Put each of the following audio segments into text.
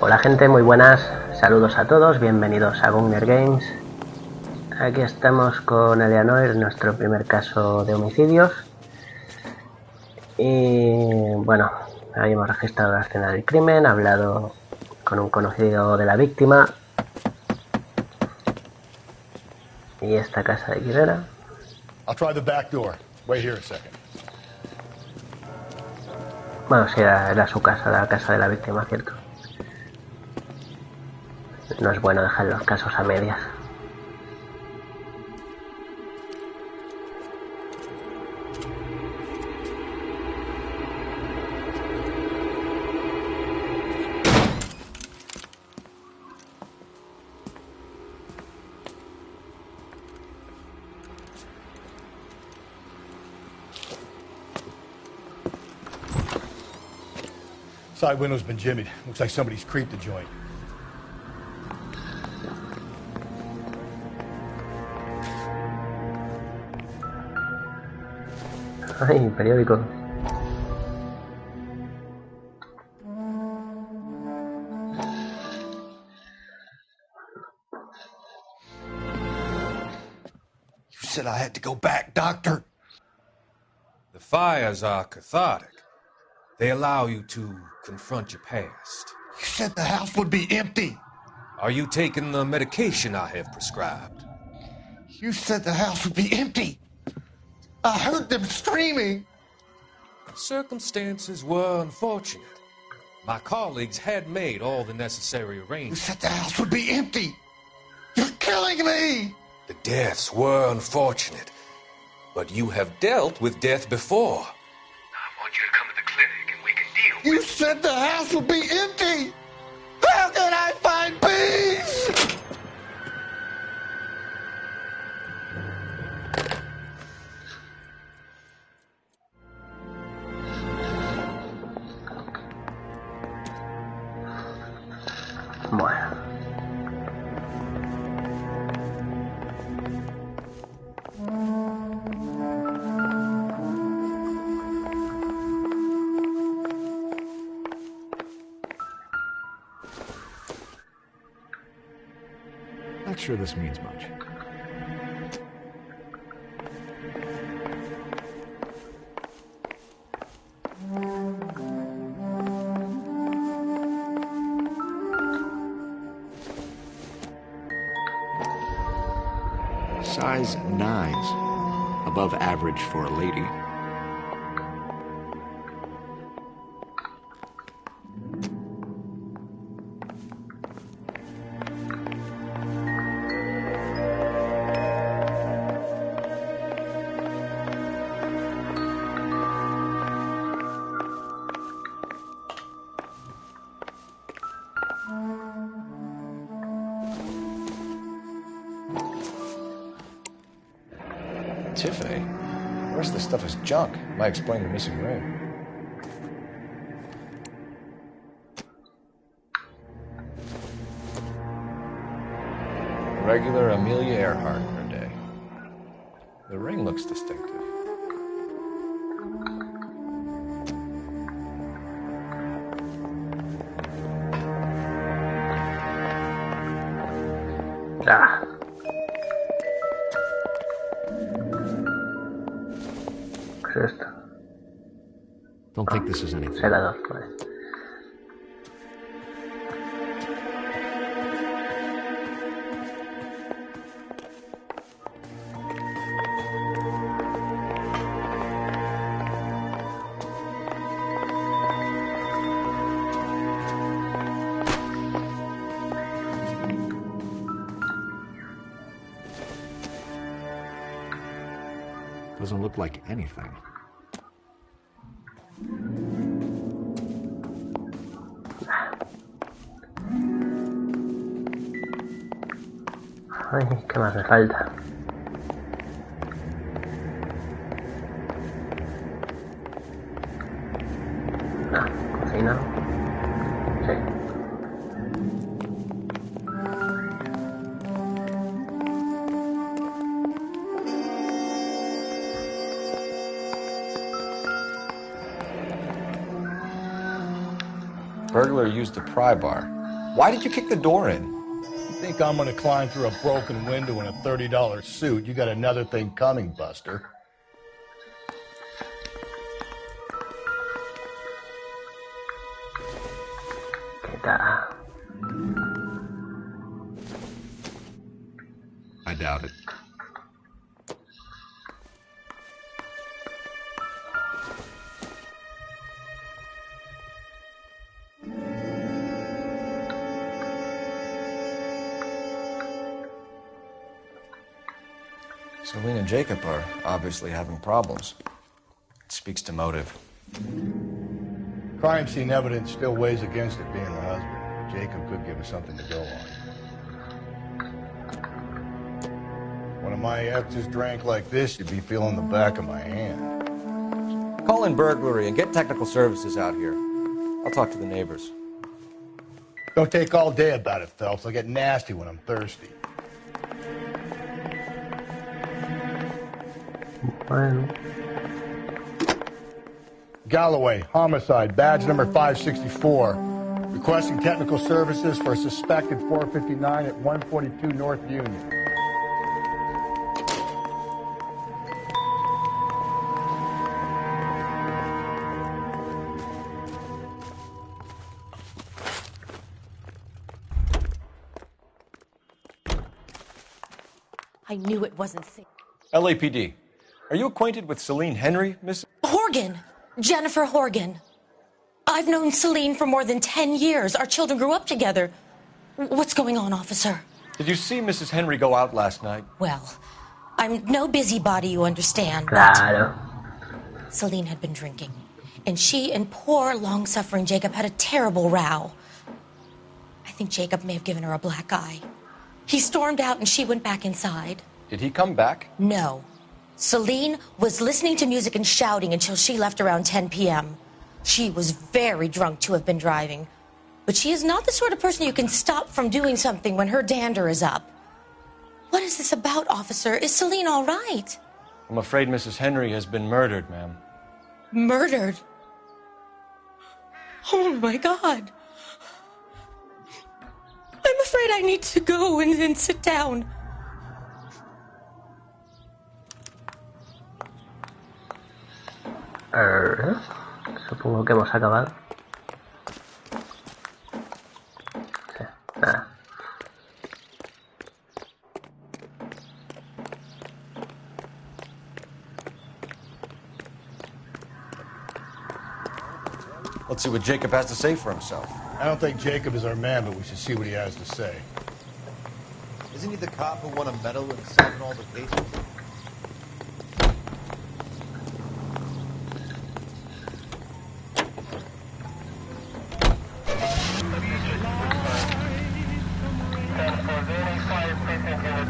Hola gente, muy buenas, saludos a todos, bienvenidos a GungnirGames. Aquí estamos con Noire, nuestro primer caso de homicidios. Y bueno, ahí hemos registrado la escena del crimen, hablado con un conocido de la víctima. Y esta casa de Quirera. I'll try the back door. Wait here a second. Bueno, sí, era su casa, la casa de la víctima, cierto. No es bueno dejar los casos a medias. Side window's been jimmied. Looks like somebody's creeped the joint. Ay, periódico. You said I had to go back, Doctor. The fires are cathartic. They allow you to confront your past. You said the house would be empty. Are you taking the medication I have prescribed? You said the house would be empty. I heard them screaming. Circumstances were unfortunate. My colleagues had made all the necessary You arrangements. said the house would be empty. You're killing me. The deaths were unfortunate, but you have dealt with death before. I want you to come to the clinic and we can deal You said the house would be empty. How can I find peace? Bueno. Not sure this means much. Size 9s, above average for a lady. Tiffany? The rest of the stuff is junk. Might explain the missing ring. Regular Amelia Earhart in her day. The ring looks distinctive. Ah. ¿Qué es esto? Don't think this is anything. Segador, vale. Doesn't look like anything. Ay, ¿qué más me falta? Ah, cocina. Sí. Burglar used the pry bar. Why did you kick the door in? You think I'm gonna climb through a broken window in a $30 suit? You got another thing coming, Buster. Kita. I doubt it. Celine and Jacob are obviously having problems. It speaks to motive. Crime scene evidence still weighs against it being her husband. Jacob could give us something to go on. One of my exes drank like this, you'd be feeling the back of my hand. Call in burglary and get technical services out here. I'll talk to the neighbors. Don't take all day about it, Phelps. I'll get nasty when I'm thirsty. Bueno. Galloway, homicide, badge number 564. Requesting technical services for a suspected 459 at 142 North Union. I knew it wasn't safe. LAPD. Are you acquainted with Celine Henry, Miss? Horgan! Jennifer Horgan. I've known Celine for more than 10 years. Our children grew up together. What's going on, officer? Did you see Mrs. Henry go out last night? Well, I'm no busybody, you understand. Claro. But Celine had been drinking, and she and poor, long-suffering Jacob had a terrible row. I think Jacob may have given her a black eye. He stormed out, and she went back inside. Did he come back? No. Celine was listening to music and shouting until she left around 10 p.m. She was very drunk to have been driving. But she is not the sort of person you can stop from doing something when her dander is up. What is this about, officer? Is Celine all right? I'm afraid Mrs. Henry has been murdered, ma'am. Murdered? Oh, my God. I'm afraid I need to go and sit down. Supongo que hemos acabado. Sí, nada. Let's see what Jacob has to say for himself. I don't think Jacob is our man, but we should see what he has to say. Isn't he the cop who won a medal and solved all the cases?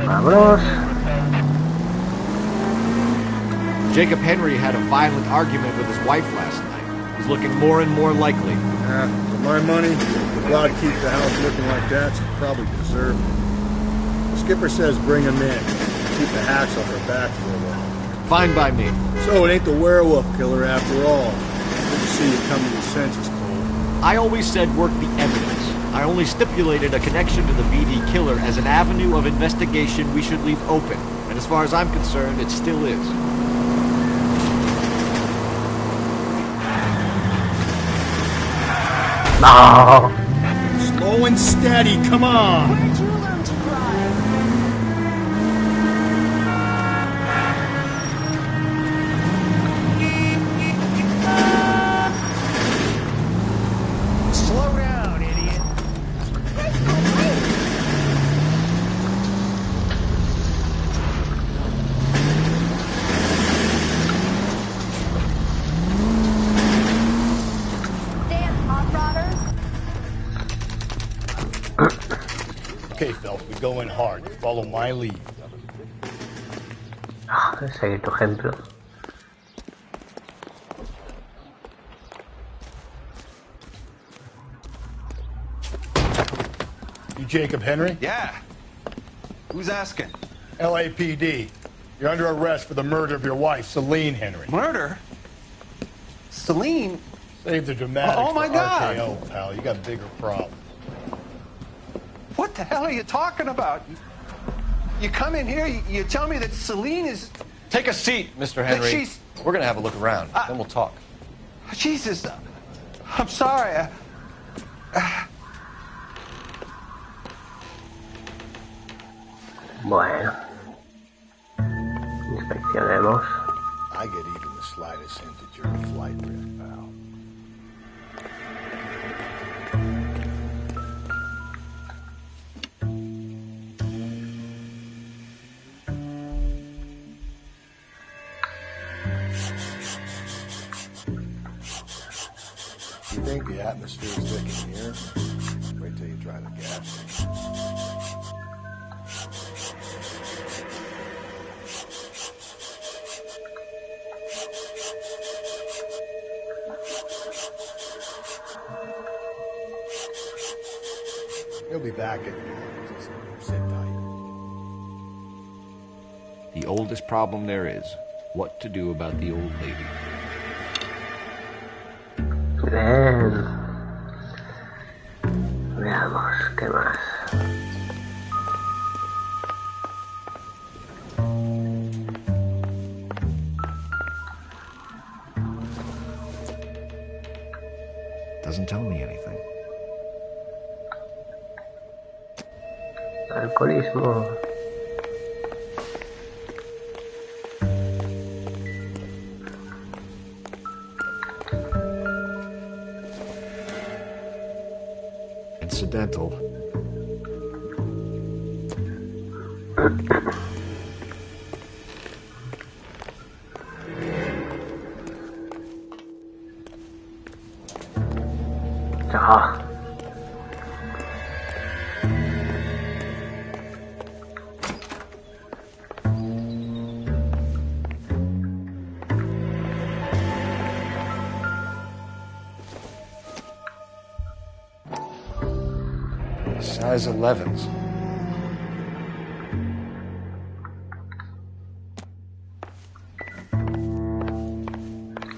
Vámonos. Jacob Henry had a violent argument with his wife last night. He's looking more and more likely. For my money, if God keeps the house looking like that, she probably deserved it. The skipper says bring him in. Keep the hacks off her back for a while. Fine by me. So it ain't the werewolf killer after all. Good to see you come to your senses, Cole. I always said work the evidence. I only stipulated a connection to the BD killer as an avenue of investigation we should leave open. And as far as I'm concerned, it still is. No. Slow and steady, come on! Where'd you learn to drive? Slow down, idiot. Okay, Phelps, we go in hard. Follow my lead. Seguir tu ejemplo. You Jacob Henry? Yeah. Who's asking? LAPD. You're under arrest for the murder of your wife, Celine Henry. Murder? Celine? Save the dramatics Oh, my for God. RKO, pal. You got bigger problems. What the hell are you talking about? You come in here, you tell me that Celine is... Take a seat, Mr. Henry. she's- We're gonna have a look around, then we'll talk. Jesus, I'm sorry. Bueno. Inspeccionemos. I get even the slightest hint that you're a flight risk, pal. You think the atmosphere's thick in here? Wait till you try the gas. He'll be back in a minute. Just sit tight. The oldest problem there is, what to do about the old lady. Bien. Veamos, ¿qué más? Doesn't tell me anything. Alcoholismo. Incidental. Ah. Size 11s.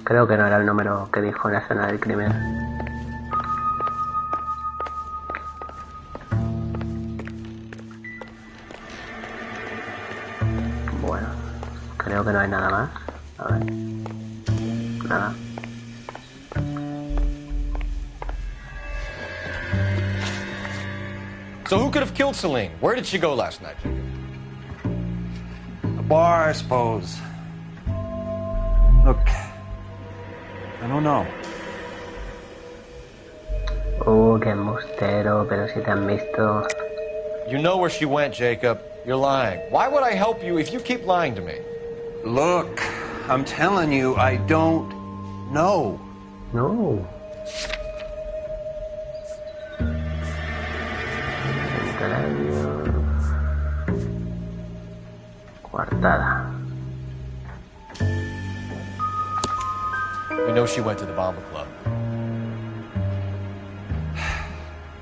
Creo que no era el número que dijo en la escena del crimen. Bueno, creo que no hay nada más. A ver. Nada. So who could have killed Celine? Where did she go last night, Jacob? A bar, I suppose. Look, I don't know. Qué embustero, pero si te han visto. You know where she went, Jacob. You're lying. Why would I help you if you keep lying to me? Look, I'm telling you, I don't know. No. Coartada. You know she went to the Bomber Club.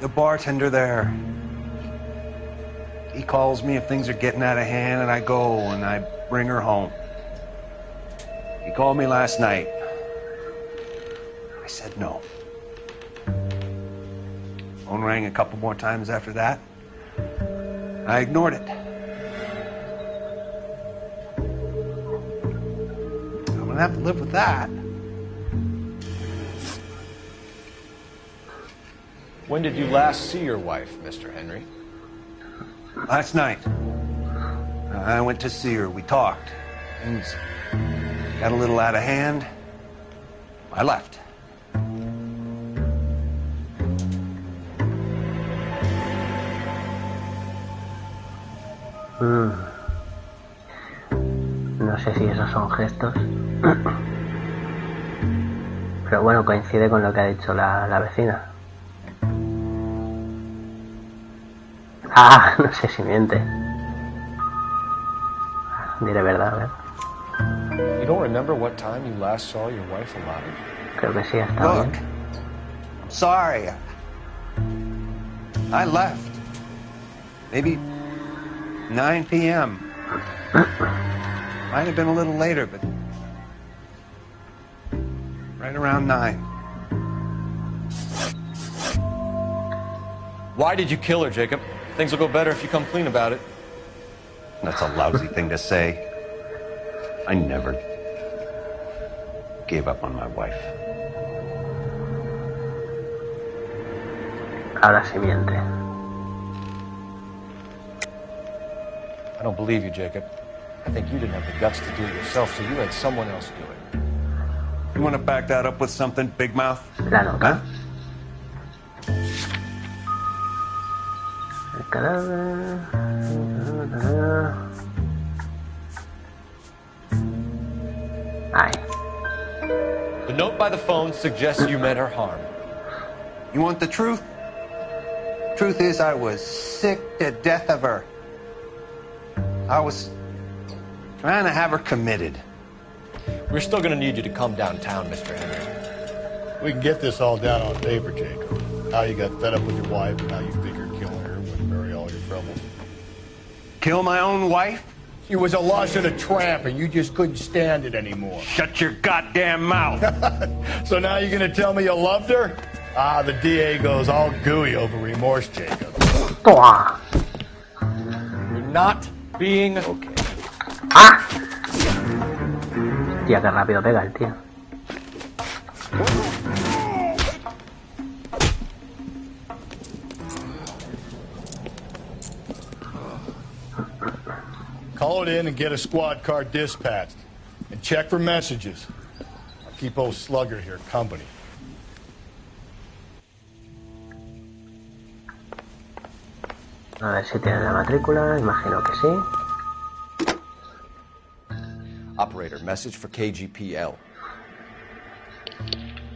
The bartender there. He calls me if things are getting out of hand, and I go and I bring her home. He called me last night. I said no. Phone rang a couple more times after that. I ignored it. I'm gonna have to live with that. When did you last see your wife, Mr. Henry? Last night. I went to see her. We talked. Things got a little out of hand. I left. No sé si esos son gestos. Pero bueno, coincide con lo que ha dicho la vecina. Ah, no sé si miente. Diré verdad, a ver. You don't remember what time you last saw your wife alive? Creo que sí, está Look, bien. I'm sorry. I left. Maybe 9 p.m. Might have been a little later, but right around 9. Why did you kill her, Jacob? Things will go better if you come clean about it. That's a lousy thing to say. I never gave up on my wife. Ahora sí miente. I don't believe you, Jacob. I think you didn't have the guts to do it yourself, so you had someone else do it. You want to back that up with something, Big Mouth? La nota. Huh? El cadáver. Ay. The note by the phone suggests you meant her harm. You want the truth? Truth is, I was sick to death of her. I was trying to have her committed. We're still gonna need you to come downtown, Mr. Henry. We can get this all down on paper, Jacob. How you got fed up with your wife and how you figured killing her would bury all your troubles. Kill my own wife? She was a lush and a tramp, and you just couldn't stand it anymore. Shut your goddamn mouth. So now you're gonna tell me you loved her? Ah, the DA goes all gooey over remorse, Jacob. Toma. You're not being okay. ¡Ah! Hostia, qué rápido pega el tío. Call it in and get a squad car dispatched. And check for messages. I'll keep old Slugger here company. A ver si tiene la matrícula, imagino que sí. Operator, message for KGPL.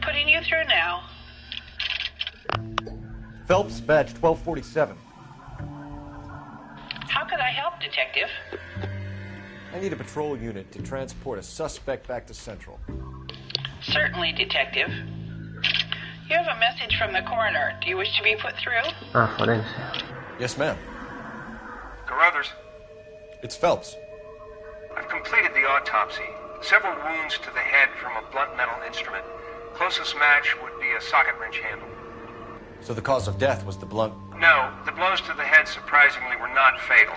Putting you through now. Phelps, badge 1247. How could I help, Detective? I need a patrol unit to transport a suspect back to Central. Certainly, Detective. You have a message from the coroner. Do you wish to be put through? Ah, forense. Yes, ma'am. Carruthers, It's Phelps. I've completed the autopsy. Several wounds to the head from a blunt metal instrument. Closest match would be a socket wrench handle. So the cause of death was the blunt... No, the blows to the head surprisingly were not fatal.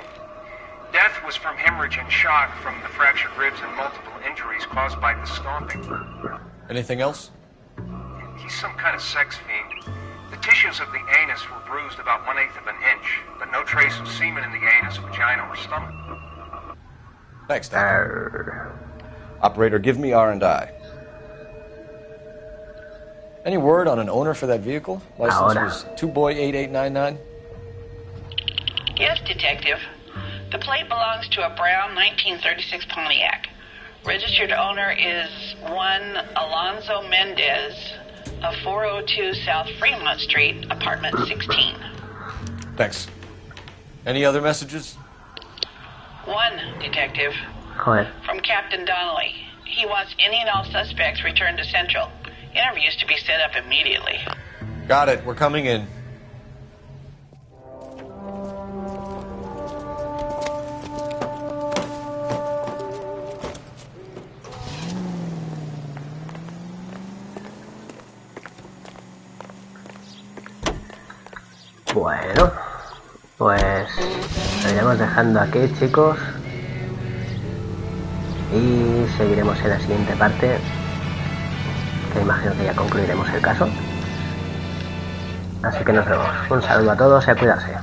Death was from hemorrhage and shock from the fractured ribs and multiple injuries caused by the stomping. Anything else? He's some kind of sex fiend. The tissues of the anus were bruised about 1/8 of an inch, but no trace of semen in the anus, vagina, or stomach. Thanks, Doctor. Operator, give me R&I. Any word on an owner for that vehicle? License was 2boy8899. Yes, Detective. The plate belongs to a brown 1936 Pontiac. Registered owner is one Alonzo Mendez of 402 South Fremont Street, apartment 16. Thanks. Any other messages? One, Detective. Joder. From Captain Donnelly. He wants any and all suspects returned to Central. Interviews to be set up immediately. Got it. We're coming in. Bueno, pues lo iremos dejando aquí, chicos, y seguiremos en la siguiente parte, que imagino que ya concluiremos el caso. Así que nos vemos. Un saludo a todos y a cuidarse.